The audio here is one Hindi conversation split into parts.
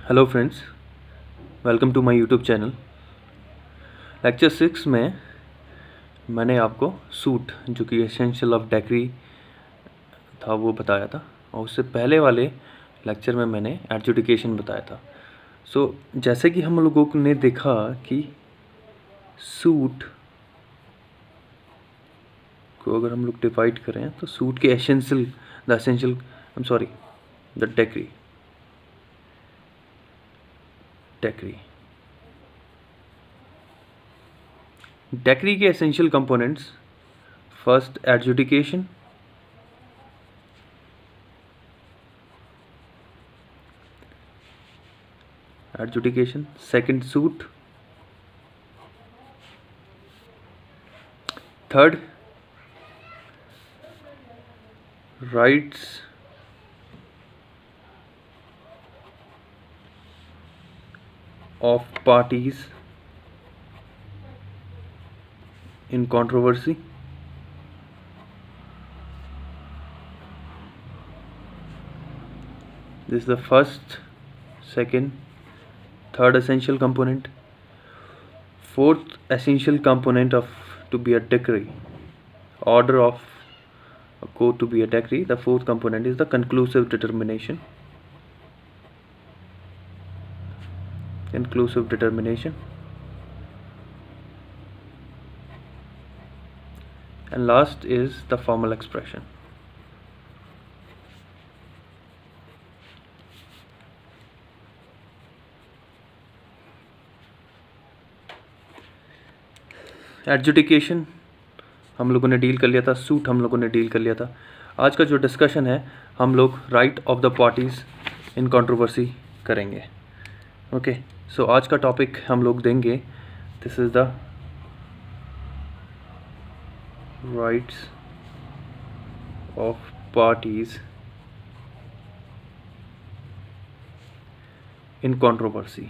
Hello friends, welcome to my YouTube channel. Lecture 6 में मैंने आपको सूट जो कि एसेंशियल ऑफ डेक्री था वो बताया था, और उससे पहले वाले लेक्चर में मैंने एडजुडिकेशन बताया था। जैसे कि हम लोगों ने देखा कि सूट को अगर हम लोग डिवाइड करें तो सूट के डेक्री के essential components, first adjudication, second suit, third rights of parties in controversy, this is the first, second, third essential component. Fourth essential component of to be a decree, order of a court to be a decree, the fourth component is the conclusive determination. And last is the formal expression. Adjudication हम लोगों ने डील कर लिया था, सूट हम लोगों ने डील कर लिया था। आज का जो डिस्कशन है हम लोग right of the parties in controversy करेंगे। ओके, सो आज का टॉपिक हम लोग देंगे, this is the rights of parties in controversy.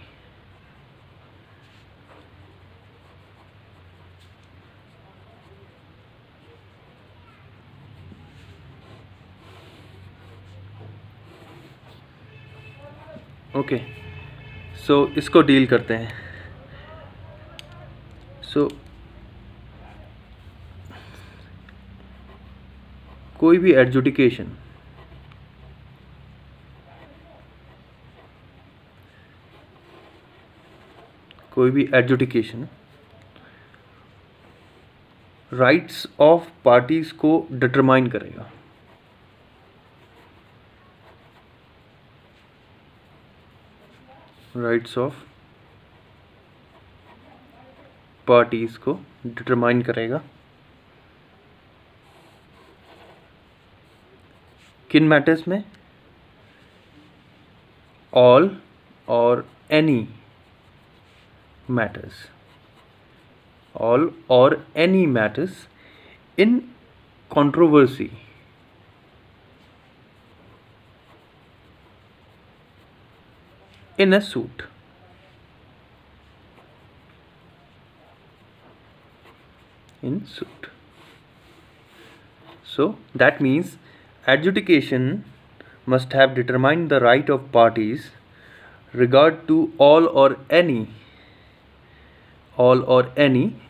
Okay, so इसको डील करते हैं। कोई भी एडजुडिकेशन राइट्स ऑफ पार्टीज को डिटरमाइन करेगा। राइट्स ऑफ पार्टीज को डिटरमाइन करेगा किन मैटर्स में? All or any matters, all or any matters in controversy in a suit. So that means adjudication must have determined the right of parties regard to all or any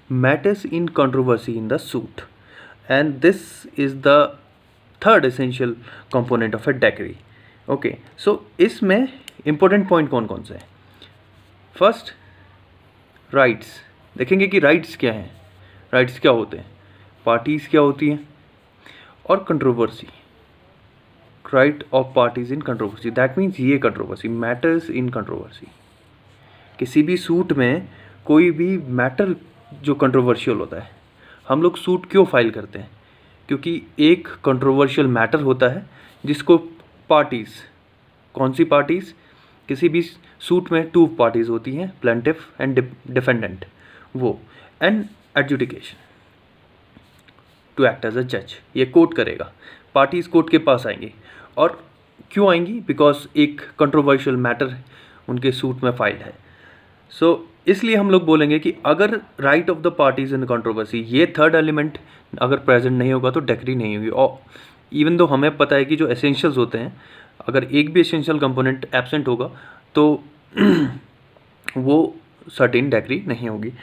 matters in controversy in the suit, and this is the third essential component of a decree. Okay, so इसमें इंपॉर्टेंट पॉइंट कौन कौन से हैं? First, rights. देखेंगे कि राइट्स क्या हैं, राइट्स क्या होते हैं, पार्टीज क्या होती हैं, और controversy, right of parties in controversy. That means ये कंट्रोवर्सी, मैटर्स इन कंट्रोवर्सी। किसी भी सूट में कोई भी मैटर जो कंट्रोवर्शियल होता है, हम लोग सूट क्यों फाइल करते हैं? क्योंकि एक कंट्रोवर्शियल मैटर होता है जिसको पार्टीज, कौन सी पार्टीज? किसी भी सूट में टू पार्टीज होती हैं, प्लेंटिफ एंड डिफेंडेंट, वो, and adjudication to act as a जज। ये कोर्ट करेगा, पार्टीज कोर्ट के पास आएंगी। और क्यों आएंगी? बिकॉज एक कंट्रोवर्शियल मैटर उनके सूट में फाइल है। इसलिए हम लोग बोलेंगे कि अगर right of the parties in controversy, ये थर्ड एलिमेंट अगर प्रेजेंट नहीं होगा तो डेक्री नहीं होगी। और इवन दो हमें पता है कि जो एसेंशियल्स होते हैं, अगर एक भी एसेंशियल कंपोनेंट एब्सेंट होगा तो वो सर्टेन डेक्री नहीं होगी।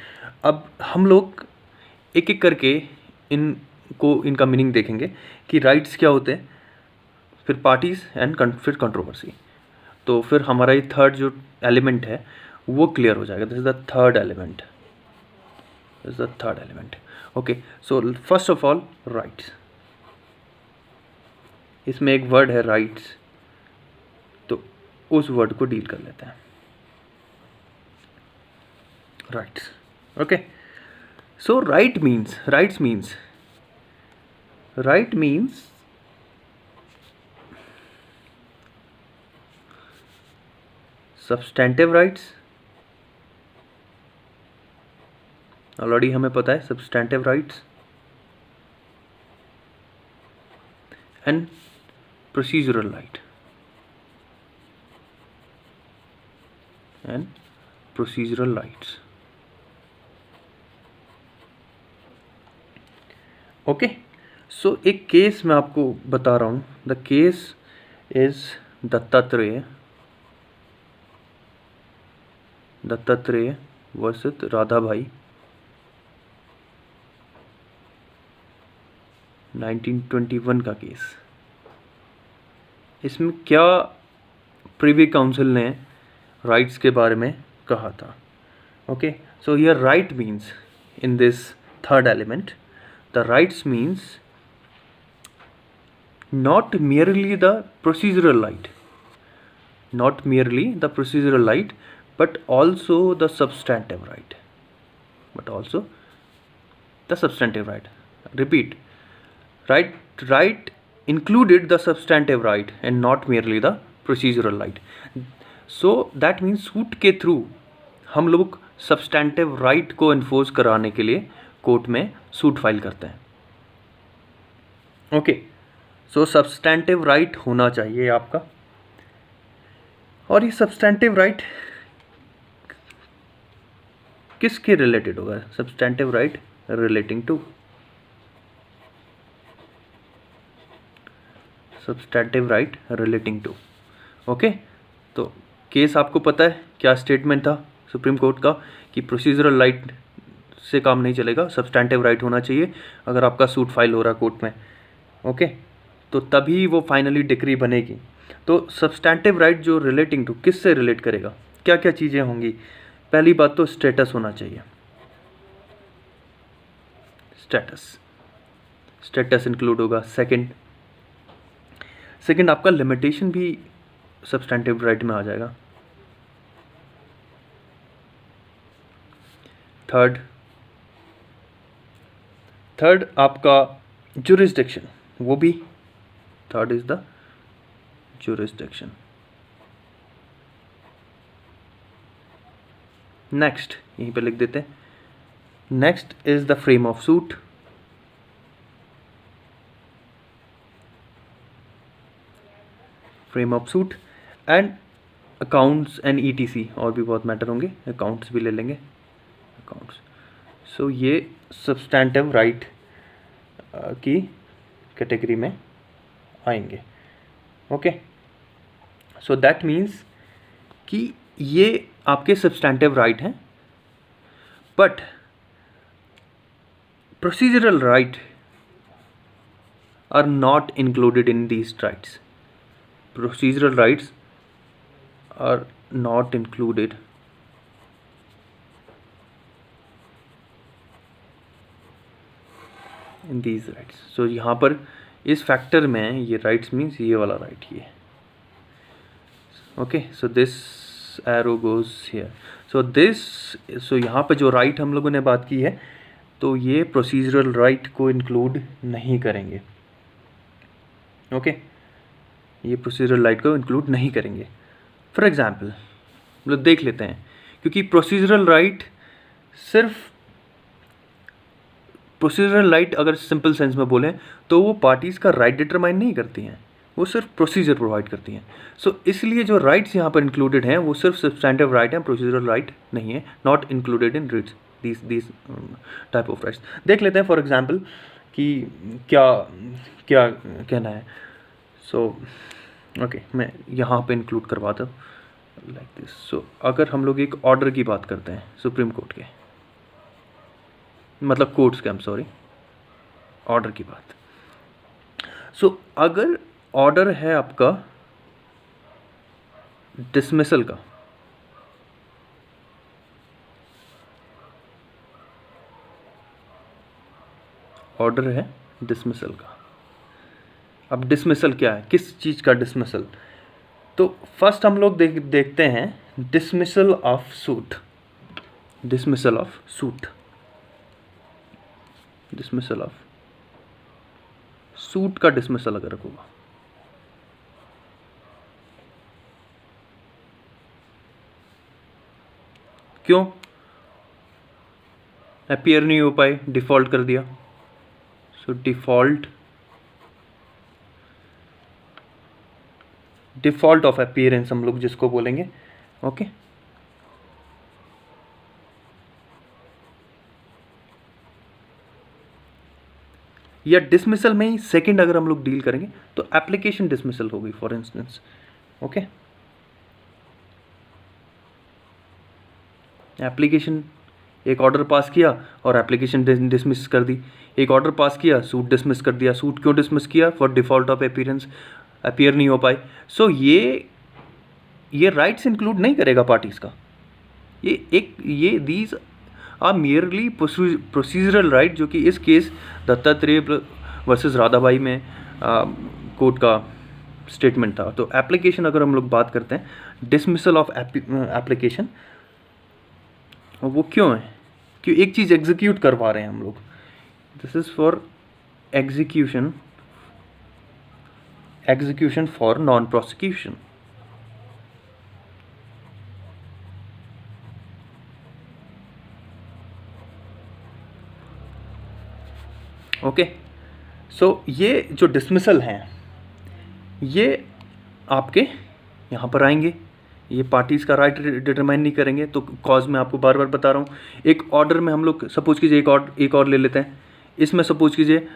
अब हम लोग एक एक करके इनका मीनिंग देखेंगे कि राइट्स क्या होते हैं, फिर पार्टीज़ एंड फिर कंट्रोवर्सी। तो फिर हमारा ये थर्ड जो एलिमेंट है वो क्लियर हो जाएगा। This is the third element, this is the third element. Okay, so first of all rights, इसमें एक वर्ड है राइट्स, तो उस वर्ड को डील कर लेते हैं, rights. Okay, so rights means substantive rights. Already हमें पता है substantive rights and procedural right and procedural rights. Okay, so एक केस मैं आपको बता रहा हूँ। The case is Dattatreya versus Radha Bhai 1921 का केस। इसमें क्या प्रिवी काउंसिल ने राइट्स के बारे में कहा था। Okay, so here right means in this third element, the rights means not merely the procedural right, but also the substantive right. Repeat, right included the substantive right and not merely the procedural right. So that means suit के थ्रू हम लोग सब्सटेंटिव राइट को इन्फोर्स कराने के लिए कोर्ट में सूट फाइल करते हैं। ओके, सो सब्सटेंटिव राइट होना चाहिए आपका, और ये सब्सटेंटिव राइट किसके रिलेटेड होगा? Substantive right relating to, substantive right relating to. Okay, तो केस आपको पता है क्या स्टेटमेंट था सुप्रीम कोर्ट का कि प्रोसीजरल राइट से काम नहीं चलेगा, सब्सटेंटिव राइट होना चाहिए अगर आपका सूट फाइल हो रहा है कोर्ट में। ओके, तो तभी वो फाइनली डिक्री बनेगी। तो सब्सटेंटिव राइट जो रिलेटिंग टू किससे रिलेट करेगा, क्या क्या चीज़ें होंगी? पहली बात तो स्टेटस होना चाहिए, स्टेटस इंक्लूड होगा। सेकंड आपका लिमिटेशन भी सब्सटेंटिव राइट में आ जाएगा। थर्ड आपका जुरिस्डिक्शन, वो भी third is the jurisdiction. Next यहीं पे लिख देते हैं, next is the frame of suit. And accounts and etc, और भी बहुत मैटर होंगे, अकाउंट्स भी ले लेंगे, अकाउंट्स। सो ये सब्सटेंटिव राइट की कैटेगरी में आएंगे। ओके, सो दैट मीन्स कि ये आपके सब्सटेंटिव राइट हैं, but procedural right are not included in these rights. Procedural rights are not included in these rights. So यहाँ पर इस फैक्टर में ये राइट्स मीन्स ये वाला राइट ही है। Okay, so this arrow goes here. So यहाँ पर जो राइट हम लोगों ने बात की है, तो ये प्रोसीजरल राइट को इंक्लूड नहीं करेंगे। ओके, ये प्रोसीजरल राइट को इंक्लूड नहीं करेंगे। फॉर एग्जाम्पल मतलब देख लेते हैं, क्योंकि प्रोसीजरल राइट अगर सिंपल सेंस में बोलें तो वो पार्टीज़ का राइट डिटरमाइन नहीं करती हैं, वो सिर्फ प्रोसीजर प्रोवाइड करती हैं। सो इसलिए जो राइट्स यहाँ पर इंक्लूडेड हैं वो सिर्फ सब्सटेंटिव राइट हैं, प्रोसीजरल राइट नहीं है, not included in writs this type of rights. देख लेते हैं फॉर एग्जाम्पल कि क्या कहना है। सो ओके, मैं यहाँ पे इंक्लूड करवाता हूँ लाइक दिस। सो अगर हम लोग एक ऑर्डर की बात करते हैं सुप्रीम कोर्ट के, मतलब कोर्ट्स के, आई एम सॉरी, ऑर्डर की बात। सो अगर ऑर्डर है आपका डिसमिसल का, ऑर्डर है डिसमिसल का। अब डिसमिसल क्या है, किस चीज़ का डिसमिसल? तो फर्स्ट हम लोग देखते हैं dismissal of suit. Dismissal of suit, dismissal of suit का डिसमिसल अगर होगा, क्यों? अपीयर नहीं हो पाए, डिफॉल्ट कर दिया। सो डिफॉल्ट ऑफ अपीयरेंस हम लोग जिसको बोलेंगे, ओके। या डिसमिसल में ही सेकंड अगर हम लोग डील करेंगे तो एप्लीकेशन डिसमिसल होगी फॉर इंस्टेंस, ओके। एप्लीकेशन, एक ऑर्डर पास किया और एप्लीकेशन डिसमिस कर दी। एक ऑर्डर पास किया, सूट डिसमिस कर दिया। सूट क्यों डिसमिस किया? For default of appearance, appear नहीं हो पाए। सो ये राइट्स इंक्लूड नहीं करेगा पार्टीज का। ये these are merely procedural right, जो कि इस केस दत्तात्रेय वर्सेस राधाबाई में कोर्ट का स्टेटमेंट था। तो एप्लीकेशन अगर हम लोग बात करते हैं डिसमिसल ऑफ एप्लीकेशन, वो क्यों है? क्यों? एक चीज़ एग्जीक्यूट करवा रहे हैं हम लोग। This is for execution for non prosecution. Okay. So ये जो डिसमिसल हैं ये आपके यहाँ पर आएंगे। ये पार्टीज़ का राइट डिटरमाइन नहीं करेंगे। तो कॉज मैं आपको बार बार बता रहा हूँ, एक ऑर्डर में हम लोग सपोज कीजिए एक और ले लेते हैं। इसमें सपोज कीजिए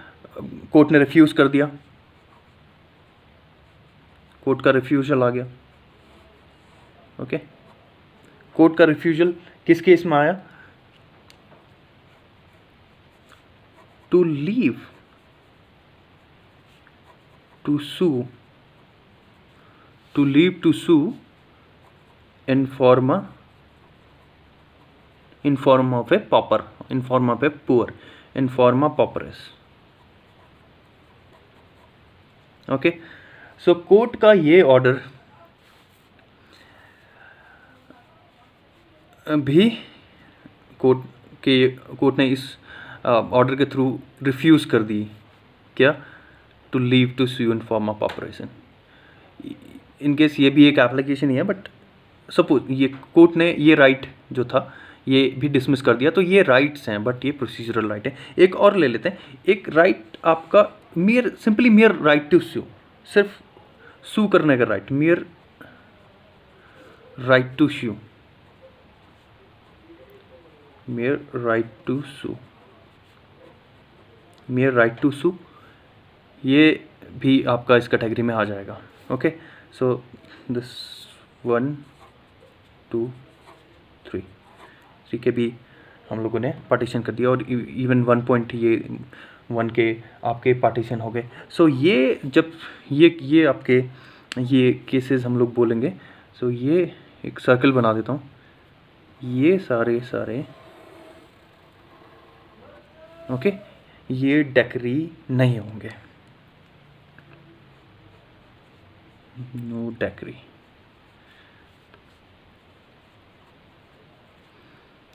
कोर्ट ने रिफ्यूज़ कर दिया, कोर्ट का रिफ्यूजल आ गया, ओके। कोर्ट का रिफ्यूजल किस केस में आया? To leave to sue, to sue in form of a pauper, in form of a poor, in form of pauperis, okay. So court का ये ऑर्डर भी कोर्ट ने इस ऑर्डर के थ्रू रिफ्यूज़ कर दी, क्या? To leave to sue in form of operation. In case ये भी एक एप्लीकेशन ही है, बट सपोज ये कोर्ट ने ये राइट जो था ये भी डिसमिस कर दिया। तो ये राइट्स हैं, बट ये प्रोसीजरल राइट है। एक और ले लेते हैं, एक राइट आपका simply mere right to sue, सिर्फ सू करने का right, mere right to sue, mere right to sue, mere right to sue, ये भी आपका इस कैटेगरी में आ जाएगा, ओके। सो दिस 1 2 3 के भी हम लोगों ने पार्टीशन कर दिया, और इवन 1 पॉइंट ये 1 के आपके पार्टीशन हो गए। सो ये जब ये आपके ये केसेस हम लोग बोलेंगे, सो ये एक सर्कल बना देता हूँ, ये सारे ओके, ये डेक्री नहीं होंगे, no decree,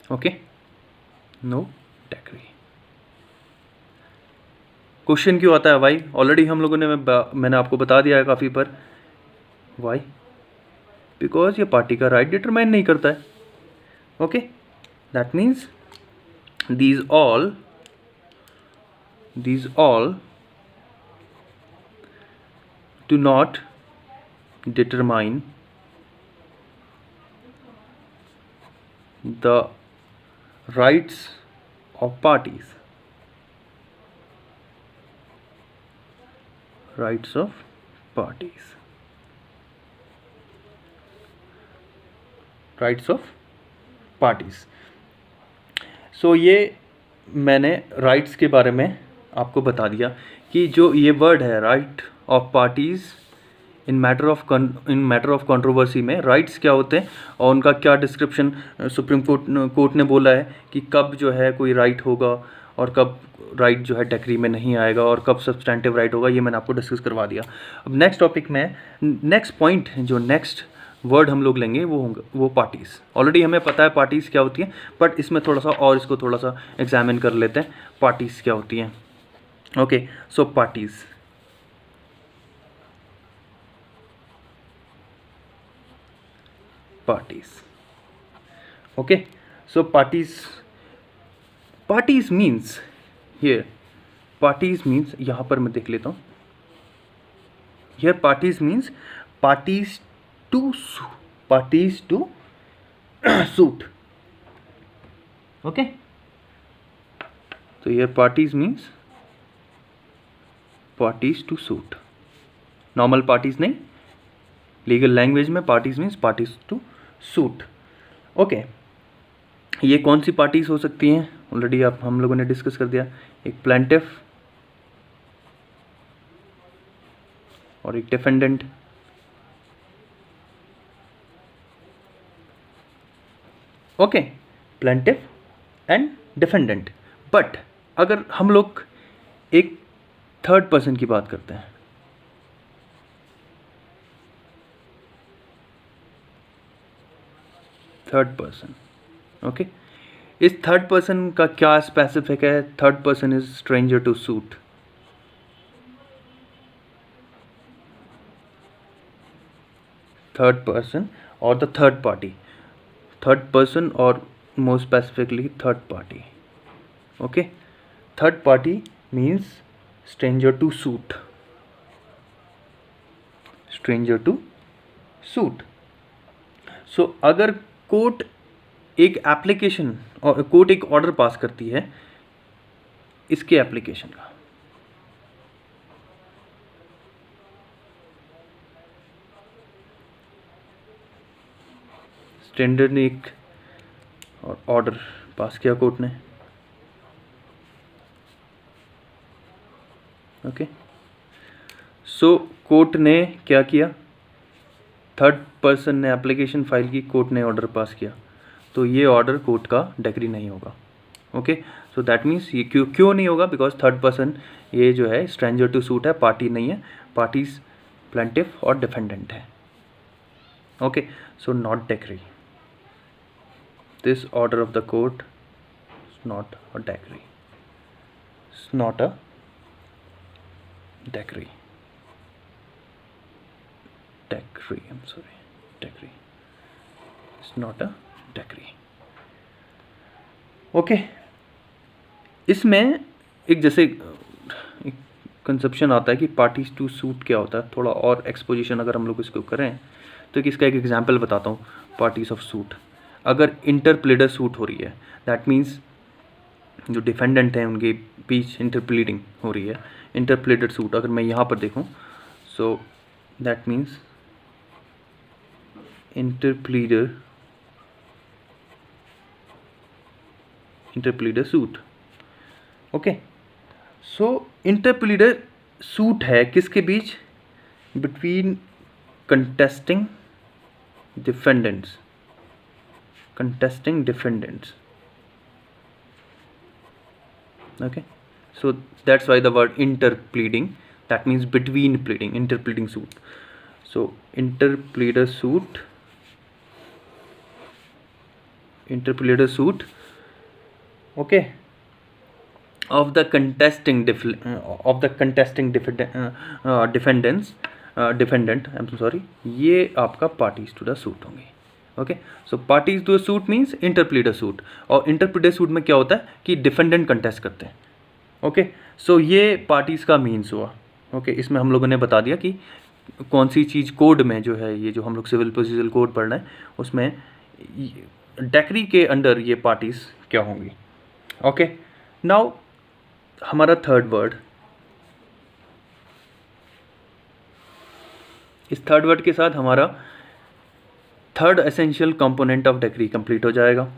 okay, no decree. Question क्यों आता है वाई? ऑलरेडी हम लोगों ने मैंने आपको बता दिया है काफ़ी पर। वाई? बिकॉज ये पार्टी का राइट डिटरमाइन नहीं करता है, okay. That means these all do not determine the rights of parties, rights of parties, rights of parties. So ये मैंने राइट्स के बारे में आपको बता दिया कि जो ये वर्ड है right of parties in matter of controversy में राइट्स क्या होते हैं और उनका क्या डिस्क्रिप्शन सुप्रीम कोर्ट ने बोला है कि कब जो है कोई राइट होगा और कब राइट जो है डेक्री में नहीं आएगा और कब सब्सटैंटिव राइट होगा, ये मैंने आपको डिस्कस करवा दिया। अब नेक्स्ट टॉपिक में नेक्स्ट पॉइंट जो नेक्स्ट वर्ड हम लोग लेंगे वो होंगे वो पार्टीज़। ऑलरेडी हमें पता है पार्टीज़ क्या होती हैं, बट इसमें थोड़ा सा और इसको थोड़ा सा एग्जामिन कर लेते हैं पार्टीज़ क्या होती हैं। Okay, so parties okay, so parties means here, parties means यहाँ पर मैं देख लेता हूँ, here parties means parties to suit. Okay, तो here parties means parties to suit, normal parties नहीं, लीगल लैंग्वेज में parties means parties to suit. Okay, ये कौन सी पार्टीज़ हो सकती हैं ऑलरेडी आप हम लोगों ने डिस्कस कर दिया, एक प्लेंटिफ और एक defendant. Okay, plaintiff and defendant. But अगर हम लोग एक थर्ड पर्सन की बात करते हैं, थर्ड पर्सन, ओके, इस थर्ड पर्सन का क्या स्पेसिफिक है? Third person is stranger to suit. Third person or the third party, third person or more specifically third party. Okay, third party means stranger to suit, stranger to suit. So अगर कोर्ट एक एप्लीकेशन और कोर्ट एक ऑर्डर पास करती है इसके एप्लीकेशन का, स्टैंडर्ड ने एक और ऑर्डर पास किया कोर्ट ने, ओके, सो कोर्ट ने क्या किया, थर्ड पर्सन ने एप्लीकेशन फाइल की, कोर्ट ने ऑर्डर पास किया, तो ये ऑर्डर कोर्ट का डिक्री नहीं होगा। ओके, सो दैट मीन्स ये क्यों नहीं होगा? बिकॉज थर्ड पर्सन ये जो है स्ट्रेंजर टू सूट है, पार्टी नहीं है, पार्टीज प्लेंटिफ और डिफेंडेंट है। Okay, so not decree, this order of the court is not a decree, it's not a decree, I'm sorry, decree, it's not a decree. Okay, इसमें एक जैसे एक कंसेप्शन आता है कि पार्टीज टू सूट क्या होता है, थोड़ा और एक्सपोजिशन अगर हम लोग इसको करें तो इसका एक एग्जांपल बताता हूँ। पार्टीज ऑफ सूट, अगर इंटरप्लीडर सूट हो रही है, दैट मीन्स जो डिफेंडेंट हैं उनके बीच इंटरप्लीडिंग हो रही है, इंटरप्लीडर सूट अगर मैं यहाँ पर देखूँ, so that means interpleader suit. Okay, so interpleader suit है किसके बीच? Between contesting defendants, okay, so that's why the word interpleading, that means between pleading, interpleading suit. So interpleader suit, okay, of the contesting defendant, I'm sorry, ये आपका parties to the suit होंगे। Okay, so parties to suit means interpleader suit, और इंटरप्लीडर सूट में क्या होता है कि डिफेंडेंट कंटेस्ट करते हैं। ओके, सो ये पार्टीज का मीन्स हुआ। ओके, इसमें हम लोगों ने बता दिया कि कौन सी चीज़ कोड में जो है, ये जो हम लोग सिविल प्रोसीजरल कोड पढ़ रहे हैं उसमें डेक्री के अंडर ये पार्टीज क्या होंगी। ओके, नाउ हमारा थर्ड वर्ड, इस थर्ड वर्ड के साथ हमारा third essential component of decree complete हो जाएगा.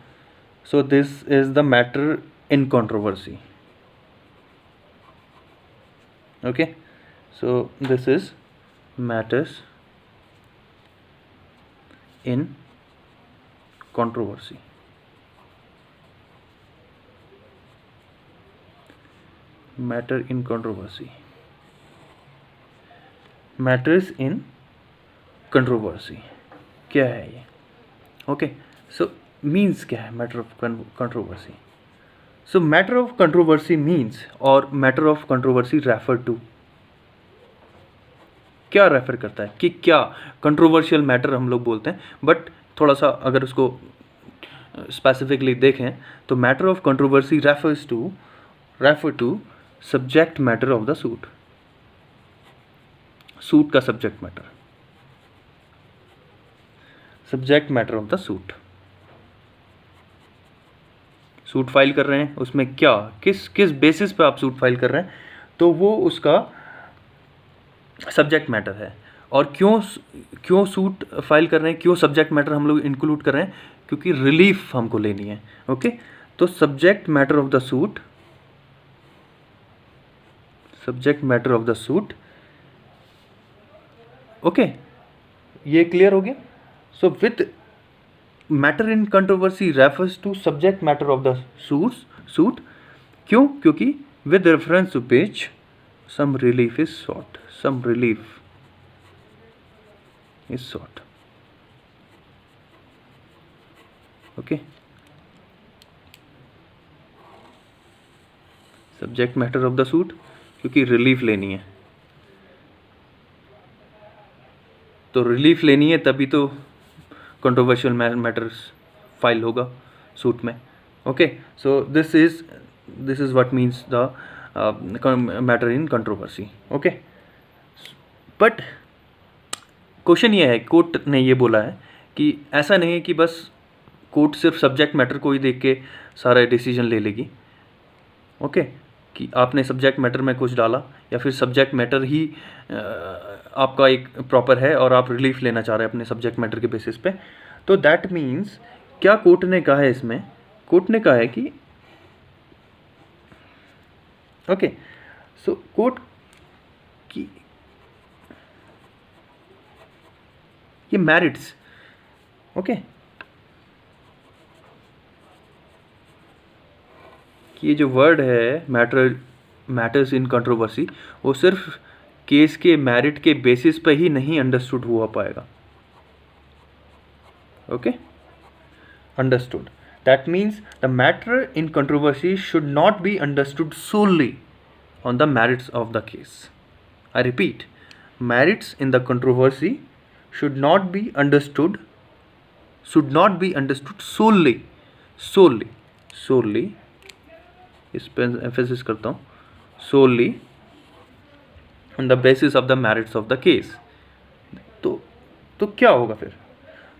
So this is the matter in controversy. Okay, so this is matters in controversy. Matter in controversy. Matters in controversy क्या है ये? ओके, सो मीन्स क्या है matter of controversy? So matter of controversy means, और matter of controversy refer to, क्या रेफर करता है कि क्या कंट्रोवर्शियल मैटर हम लोग बोलते हैं, बट थोड़ा सा अगर उसको स्पेसिफिकली देखें तो matter of controversy refer to subject matter of the suit. Suit का subject matter, subject matter of the suit. Suit file कर रहे हैं, उसमें क्या किस बेसिस पे आप सूट फाइल कर रहे हैं, तो वो उसका सब्जेक्ट मैटर है. और क्यों सूट फाइल कर रहे हैं, क्यों सब्जेक्ट मैटर हम लोग इंक्लूड कर रहे हैं, क्योंकि रिलीफ हमको लेनी है. ओके, तो subject matter of the suit, subject matter of the suit. Okay, ये क्लियर हो गया. So with matter in controversy refers to subject matter of the suit. क्यों? क्योंकि with reference to page some relief is sought. Some relief is sought. Okay. Subject matter of the suit, क्योंकि रिलीफ लेनी है. तो रिलीफ लेनी है तभी तो कंट्रोवर्शियल मैटर्स फाइल होगा सूट में. Okay, so this is what means the matter in controversy. Okay, but question ये है, कोर्ट ने ये बोला है कि ऐसा नहीं है कि बस कोर्ट सिर्फ सब्जेक्ट मैटर को ही देख के सारा डिसीजन ले लेगी. ओके, कि आपने सब्जेक्ट मैटर में कुछ डाला या फिर सब्जेक्ट मैटर ही आपका एक प्रॉपर है और आप रिलीफ लेना चाह रहे हैं अपने सब्जेक्ट मैटर के बेसिस पे. तो दैट मीन्स क्या कोर्ट ने कहा है इसमें? कोर्ट ने कहा है कि ओके, सो कोर्ट की ये मैरिट्स, ओके, कि ये जो वर्ड है मैटर्स इन कंट्रोवर्सी, वो सिर्फ केस के मेरिट के बेसिस पे ही नहीं अंडरस्टूड हुआ पाएगा. Okay, understood. That means the matter in controversy should not be understood solely on the merits of the case. I repeat, merits in the controversy should not be understood solely, इस पर emphasis करता हूँ, solely on the basis of the merits of the case. तो क्या होगा फिर?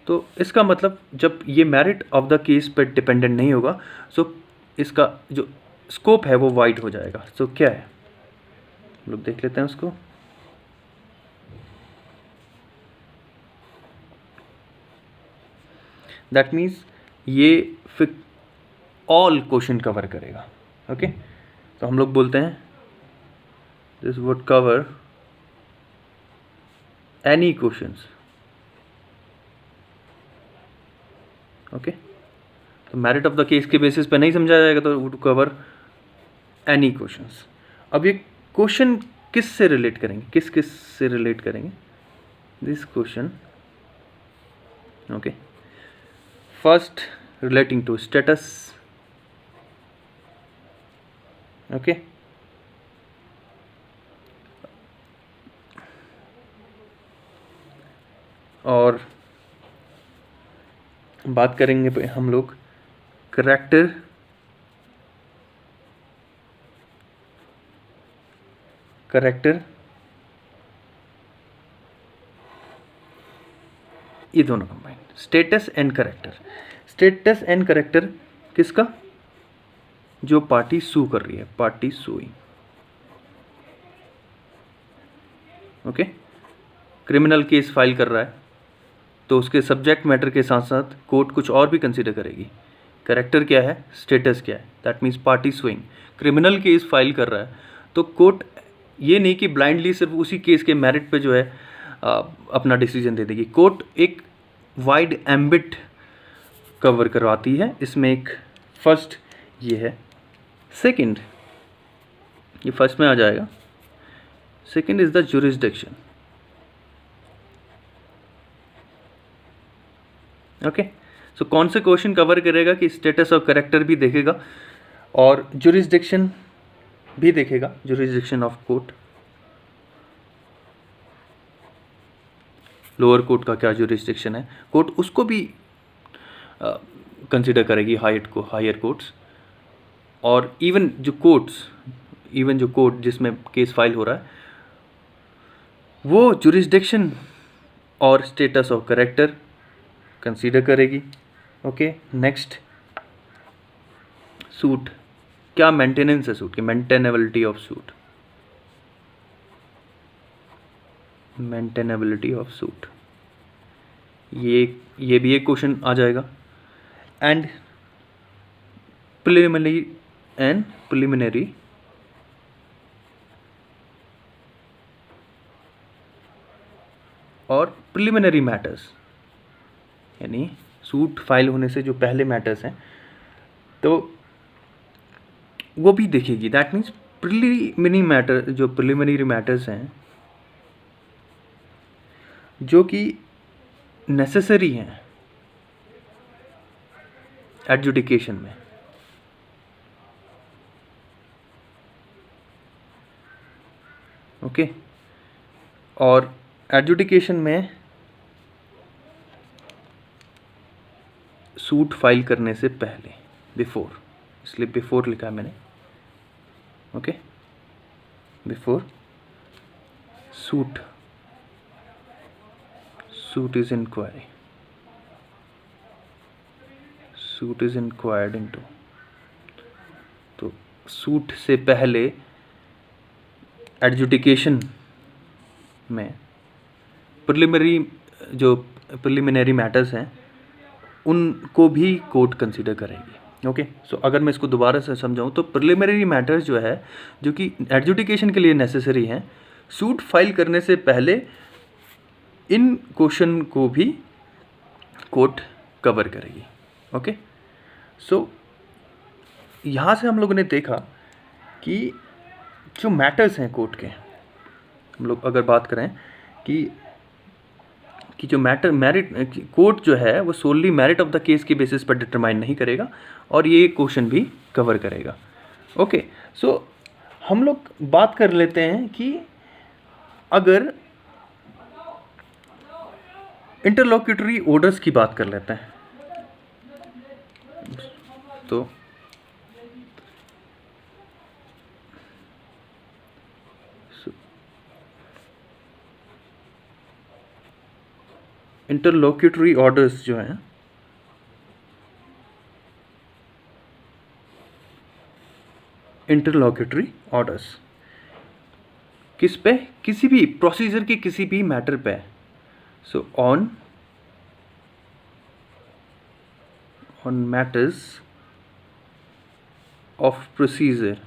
तो इसका मतलब जब ये मेरिट ऑफ द केस पर डिपेंडेंट नहीं होगा, सो इसका जो स्कोप है वो वाइड हो जाएगा. सो क्या है, हम लोग देख लेते हैं उसको. दैट मीन्स ये फिर ऑल क्वेश्चन कवर करेगा. ओके, तो हम लोग बोलते हैं this would cover any questions. Okay, तो मेरिट ऑफ द केस के बेसिस पे नहीं समझा जाएगा तो वुड कवर एनी क्वेश्चंस. अब ये क्वेश्चन किस से रिलेट करेंगे, किस से रिलेट करेंगे this question? Okay, first relating to status. Okay, और बात करेंगे हम लोग करैक्टर, ये दोनों combine. Status and character. Status and character किसका? जो पार्टी सू कर रही है, party suing. Okay, criminal case file कर रहा है तो उसके सब्जेक्ट मैटर के साथ साथ कोर्ट कुछ और भी कंसिडर करेगी। कैरेक्टर क्या है, स्टेटस क्या है, that means party swing. Criminal case file कर रहा है तो कोर्ट ये नहीं कि ब्लाइंडली सिर्फ उसी केस के मेरिट पे जो है अपना डिसीजन दे देगी। कोर्ट एक वाइड एम्बिट कवर करवाती है। इसमें एक फर्स्ट ये है। सेकंड, ये फर्स्ट में आ जाएगा। Second is the jurisdiction. Okay, so कौन से क्वेश्चन कवर करेगा कि स्टेटस और करेक्टर भी देखेगा और जुरिस्डिक्शन भी देखेगा, jurisdiction of court. Lower court का क्या जुरिस्डिक्शन है, कोर्ट उसको भी कंसिडर करेगी, हायर कोर्ट्स। और इवन जो कोर्ट जिसमें केस फाइल हो रहा है वो जुरिस्डिक्शन और स्टेटस ऑफ करेक्टर कंसीडर करेगी। ओके, नेक्स्ट, सूट, क्या मेंटेनेंस है सूट की, maintainability of suit, maintainability of suit, ये भी एक क्वेश्चन आ जाएगा। एंड प्रिलिमिनरी और प्रिलिमिनरी मैटर्स, यानी सूट फाइल होने से जो पहले मैटर्स हैं तो वो भी देखेगी। दैट मीन्स प्रिलिमिनरी मैटर्स हैं जो कि नेसेसरी हैं एडजुडिकेशन में। ओके, और एडजुडिकेशन में सूट फाइल करने से पहले, बिफोर, इसलिए बिफोर लिखा है मैंने। Okay, before suit is inquiry, suit is inquired into, तो सूट से पहले एडजुडिकेशन में प्रिलिमिनरी मैटर्स हैं उनको भी कोर्ट कंसीडर करेगी। ओके, सो अगर मैं इसको दोबारा से समझाऊं तो प्रिलिमिनरी मैटर्स जो है जो कि एडजुडिकेशन के लिए नेसेसरी हैं, सूट फाइल करने से पहले इन क्वेश्चन को भी कोर्ट कवर करेगी। ओके, सो यहाँ से हम लोगों ने देखा कि जो मैटर्स हैं कोर्ट के, हम लोग अगर बात करें कि जो मेरिट, कोर्ट जो है वो सोनली मेरिट ऑफ द केस के बेसिस पर डिटरमाइन नहीं करेगा और ये क्वेश्चन भी कवर करेगा। ओके, सो हम लोग बात कर लेते हैं कि अगर इंटरलॉक्यूटरी ऑर्डर्स की बात कर लेते हैं तो इंटरलॉक्यूटरी ऑर्डर्स जो हैं इंटरलॉक्यूटरी ऑर्डर्स किस पे, किसी भी प्रोसीजर के किसी भी मैटर पे। So on matters of procedure,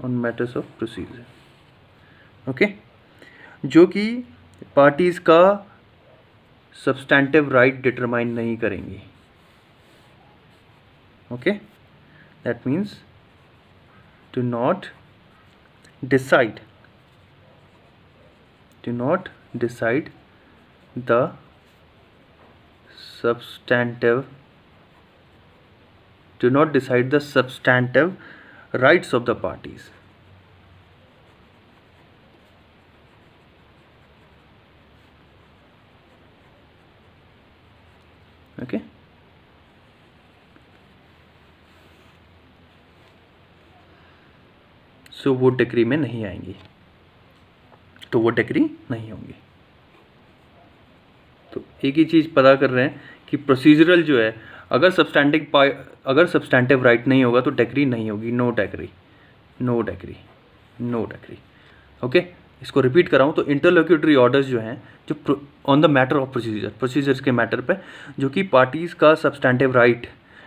on matters of procedure, okay, जो कि पार्टीज का सब्सटैंटिव राइट डिटरमाइन नहीं करेंगी। Okay, that means do not decide the substantive rights of the parties. Okay, सो वो डिग्री में नहीं आएंगी, तो वो डिग्री नहीं होंगी। तो एक ही चीज़ पता कर रहे हैं कि प्रोसीजरल जो है, अगर सब्सटैंटिव राइट नहीं होगा तो डिग्री नहीं होगी, नो डिग्री। ओके, इसको रिपीट कर रहा हूँ, तो इंटरलोक्यूटरी ऑर्डर्स जो हैं जो on the matter of procedures के मैटर पे जो कि पार्टीज़ का सब्सटैंटिव राइट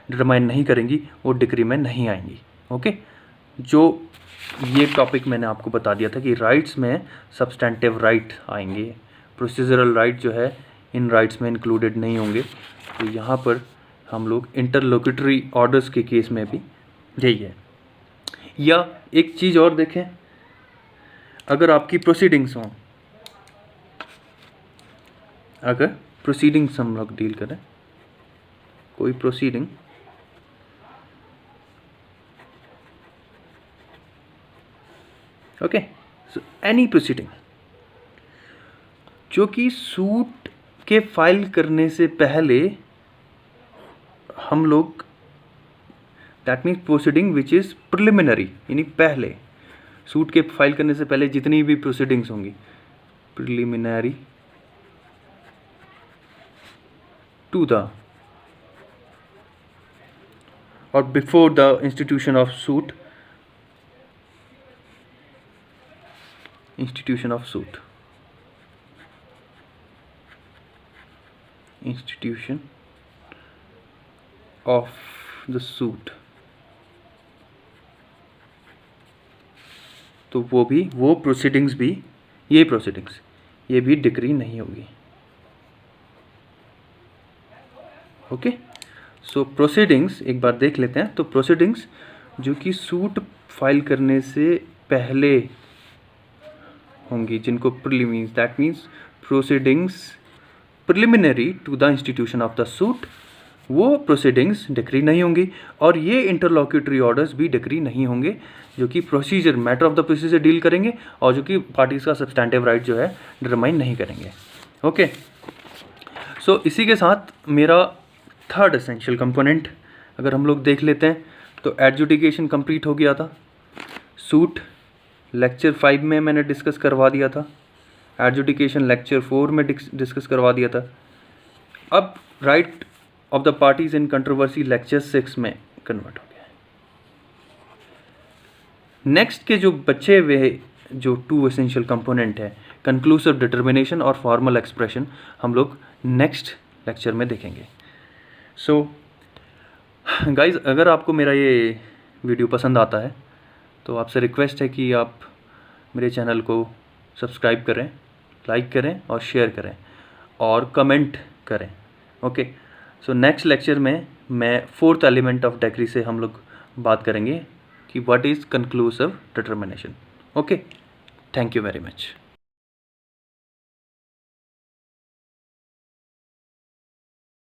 डिटरमाइन नहीं करेंगी वो डिक्री में नहीं आएंगी। ओके, जो ये टॉपिक मैंने आपको बता दिया था कि राइट्स में सब्सटैंटिव राइट आएंगे, प्रोसीजरल राइट जो है इन राइट्स में इंक्लूडेड नहीं होंगे। तो यहाँ पर हम लोग इंटरलोक्यूटरी ऑर्डर्स के केस में भी यही है। या एक चीज़ और देखें, अगर आपकी प्रोसीडिंग्स हों, अगर प्रोसीडिंग्स हम लोग डील करें, कोई proceeding okay, so any proceeding जो कि सूट के फाइल करने से पहले हम लोग, that means proceeding which is preliminary, यानी पहले सूट के फाइल करने से पहले जितनी भी प्रोसीडिंग्स होंगी, प्रिलिमिनरी टू द और before the institution of suit, institution of suit, institution of the suit, तो वो प्रोसीडिंग्स भी, ये प्रोसीडिंग्स ये भी डिक्री नहीं होगी। ओके, सो प्रोसीडिंग्स एक बार देख लेते हैं। तो प्रोसीडिंग्स जो कि सूट फाइल करने से पहले होंगी, जिनको preliminary, that means proceedings preliminary to the institution of the suit, वो प्रोसीडिंग्स डिक्री नहीं होंगी। और ये इंटरलॉक्यूटरी ऑर्डर्स भी डिक्री नहीं होंगे जो कि procedure, matter of the procedure deal करेंगे और जो कि पार्टीज का सब्सटैंटिव राइट जो है डिटरमाइन नहीं करेंगे। ओके, सो इसी के साथ मेरा थर्ड एसेंशियल कंपोनेंट अगर हम लोग देख लेते हैं तो एडजुडिकेशन कंप्लीट हो गया था। सूट लेक्चर 5 में मैंने डिस्कस करवा दिया था, एडजुडिकेशन लेक्चर 4 में डिस्कस करवा दिया था। अब right of the parties in controversy lecture 6 में कन्वर्ट हो गया है। नेक्स्ट के जो बचे हुए जो 2 एसेंशियल कंपोनेंट है, कंक्लूसिव डिटर्मिनेशन और फॉर्मल एक्सप्रेशन, हम लोग नेक्स्ट लेक्चर में देखेंगे। सो गाइज, अगर आपको मेरा ये वीडियो पसंद आता है तो आपसे रिक्वेस्ट है कि आप मेरे चैनल को सब्सक्राइब करें, लाइक करें और शेयर करें और कमेंट करें। ओके, सो नेक्स्ट लेक्चर में मैं 4th एलिमेंट ऑफ डिक्री से हम लोग बात करेंगे कि what is conclusive determination. Okay, thank you very much.